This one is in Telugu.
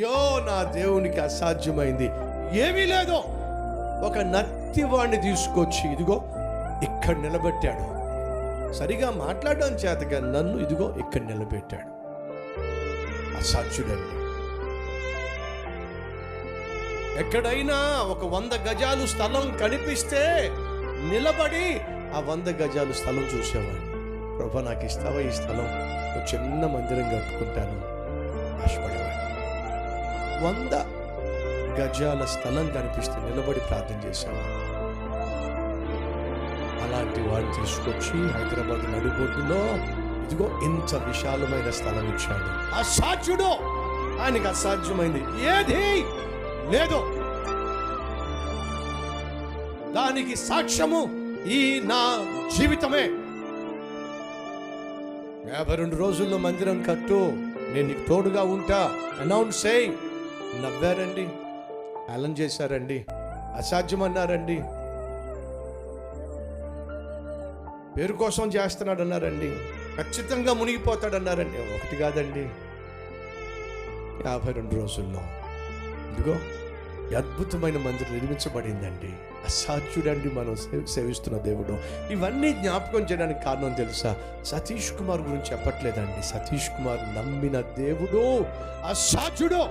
అయ్యో నా దేవునికి అసాధ్యమైంది ఏమీ లేదు. ఒక నత్తివాణ్ణి తీసుకొచ్చి ఇదిగో ఇక్కడ నిలబెట్టాడు. సరిగా మాట్లాడడం చేతగా నన్ను ఇదిగో ఇక్కడ నిలబెట్టాడు. అసాధ్యుడండి. ఎక్కడైనా ఒక 100 గజాలు స్థలం కనిపిస్తే నిలబడి ఆ 100 గజాలు స్థలం చూసేవాడిని. ప్రభా నాకు ఇస్తావా ఈ స్థలం, ఒక చిన్న మందిరం కట్టుకుంటాను ఆశపడేవాడిని. 100 గజాల స్థలం కనిపిస్తే నిలబడి ప్రార్థన చేసేవాడిని. అలాంటి వాడిని తీసుకొచ్చి హైదరాబాద్ నడిబొడ్డులో ఇదిగో ఇంత విశాలమైన స్థలం ఇచ్చాడు. అసాధ్యుడు, ఆయనకి అసాధ్యమైంది ఏది లేదు. దానికి సాక్ష్యము ఈ నా జీవితమే. 52 రోజుల్లో మందిరం కట్టు, నేను నీకు తోడుగా ఉంటా అనౌన్స్ చేయి. నవ్వారండి, అలం చేశారండి, అసాధ్యం అన్నారండి, పేరు కోసం చేస్తున్నాడు అన్నారండి, ఖచ్చితంగా మునిగిపోతాడన్నారండి. ఒకటి కాదండి, 52 రోజుల్లో ఇదిగో అద్భుతమైన మందిరం నిర్మించబడిందండి. అసాధ్యుడండి మనం సేవిస్తున్న దేవుడు. ఇవన్నీ జ్ఞాపకం చేయడానికి కారణం తెలుసా? సతీష్ కుమార్ గురించి చెప్పట్లేదండి. సతీష్ కుమార్ నమ్మిన దేవుడు అసాధ్యుడు.